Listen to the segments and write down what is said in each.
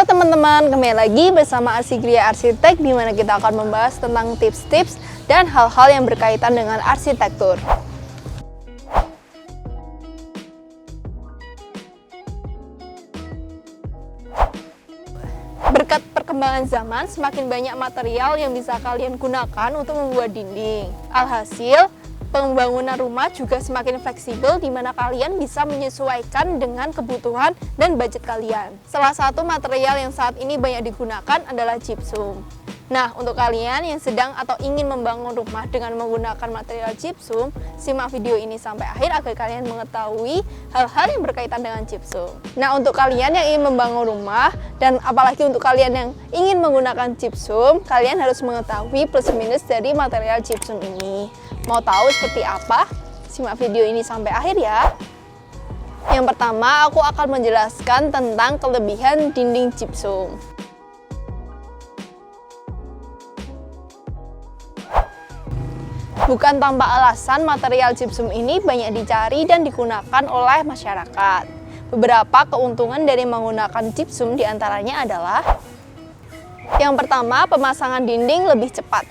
Halo teman-teman, kembali lagi bersama Arsigria Arsitek, di mana kita akan membahas tentang tips-tips dan hal-hal yang berkaitan dengan arsitektur. Berkat perkembangan zaman, semakin banyak material yang bisa kalian gunakan untuk membuat dinding. Alhasil, pembangunan rumah juga semakin fleksibel, di mana kalian bisa menyesuaikan dengan kebutuhan dan budget kalian. Salah satu material yang saat ini banyak digunakan adalah gypsum. Nah, untuk kalian yang sedang atau ingin membangun rumah dengan menggunakan material gypsum, simak video ini sampai akhir agar kalian mengetahui hal-hal yang berkaitan dengan gypsum. Nah, untuk kalian yang ingin membangun rumah, dan apalagi untuk kalian yang ingin menggunakan gypsum, kalian harus mengetahui plus minus dari material gypsum ini. Mau tahu seperti apa? Simak video ini sampai akhir ya. Yang pertama, aku akan menjelaskan tentang kelebihan dinding gypsum. Bukan tanpa alasan, material gypsum ini banyak dicari dan digunakan oleh masyarakat. Beberapa keuntungan dari menggunakan gypsum diantaranya adalah: yang pertama, pemasangan dinding lebih cepat.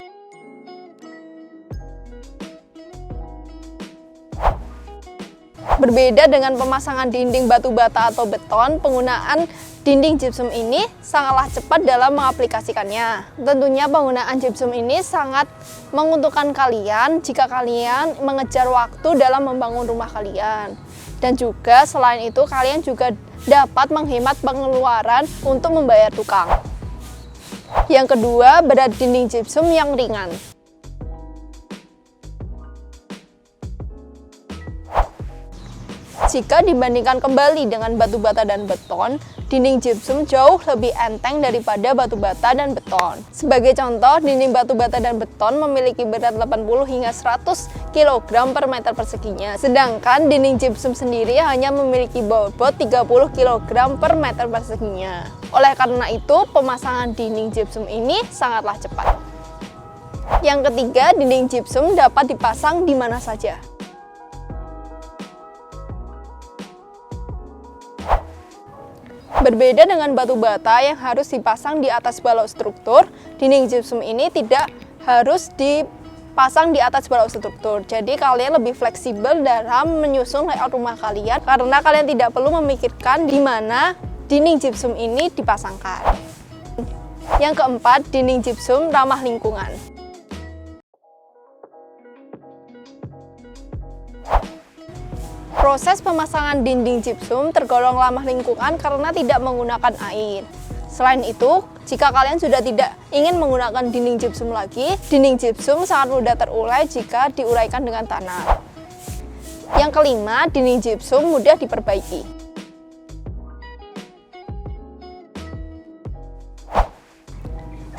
Berbeda dengan pemasangan dinding batu bata atau beton, penggunaan dinding gypsum ini sangatlah cepat dalam mengaplikasikannya. Tentunya penggunaan gypsum ini sangat menguntungkan kalian jika kalian mengejar waktu dalam membangun rumah kalian. Dan juga selain itu, kalian juga dapat menghemat pengeluaran untuk membayar tukang. Yang kedua, berat dinding gypsum yang ringan. Jika dibandingkan kembali dengan batu bata dan beton, dinding gypsum jauh lebih enteng daripada batu bata dan beton. Sebagai contoh, dinding batu bata dan beton memiliki berat 80 hingga 100 kg per meter perseginya. Sedangkan dinding gypsum sendiri hanya memiliki bobot 30 kg per meter perseginya. Oleh karena itu, pemasangan dinding gypsum ini sangatlah cepat. Yang ketiga, dinding gypsum dapat dipasang di mana saja. Berbeda dengan batu bata yang harus dipasang di atas balok struktur, dinding gypsum ini tidak harus dipasang di atas balok struktur. Jadi kalian lebih fleksibel dalam menyusun layout rumah kalian, karena kalian tidak perlu memikirkan di mana dinding gypsum ini dipasangkan. Yang keempat, dinding gypsum ramah lingkungan. Proses pemasangan dinding gypsum tergolong ramah lingkungan karena tidak menggunakan air. Selain itu, jika kalian sudah tidak ingin menggunakan dinding gypsum lagi, dinding gypsum sangat mudah terurai jika diuraikan dengan tanah. Yang kelima, dinding gypsum mudah diperbaiki.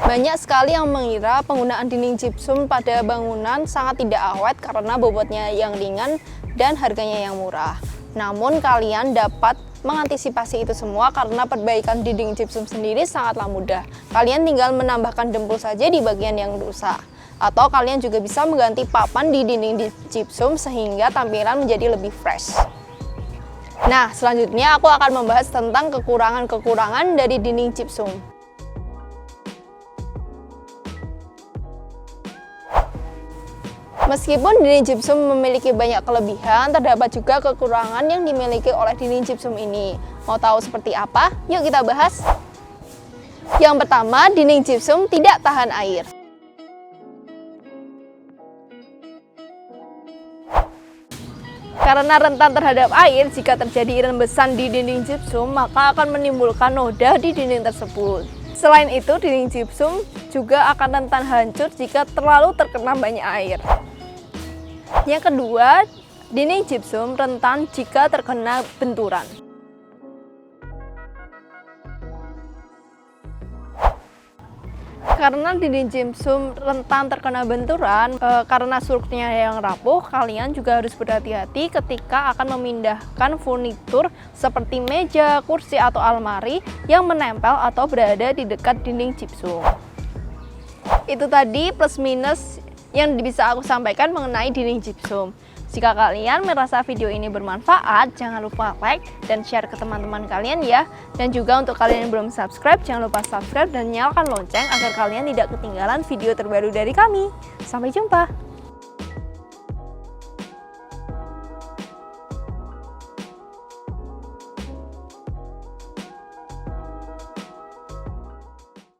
Banyak sekali yang mengira penggunaan dinding gypsum pada bangunan sangat tidak awet karena bobotnya yang ringan dan harganya yang murah. Namun kalian dapat mengantisipasi itu semua karena perbaikan dinding gypsum sendiri sangatlah mudah. Kalian tinggal menambahkan dempul saja di bagian yang rusak. Atau kalian juga bisa mengganti papan di dinding gypsum sehingga tampilan menjadi lebih fresh. Nah, selanjutnya aku akan membahas tentang kekurangan-kekurangan dari dinding gypsum. Meskipun dinding gypsum memiliki banyak kelebihan, terdapat juga kekurangan yang dimiliki oleh dinding gypsum ini. Mau tahu seperti apa? Yuk kita bahas. Yang pertama, dinding gypsum tidak tahan air. Karena rentan terhadap air, jika terjadi rembesan di dinding gypsum, maka akan menimbulkan noda di dinding tersebut. Selain itu, dinding gypsum juga akan rentan hancur jika terlalu terkena banyak air. Yang kedua, dinding gypsum rentan jika terkena benturan. Karena dinding gypsum rentan terkena benturan, karena strukturnya yang rapuh, kalian juga harus berhati-hati ketika akan memindahkan furnitur seperti meja, kursi, atau almari yang menempel atau berada di dekat dinding gypsum. Itu tadi plus minus yang bisa aku sampaikan mengenai dinding gypsum. Jika kalian merasa video ini bermanfaat, jangan lupa like dan share ke teman-teman kalian ya. Dan juga untuk kalian yang belum subscribe, jangan lupa subscribe dan nyalakan lonceng agar kalian tidak ketinggalan video terbaru dari kami. Sampai jumpa!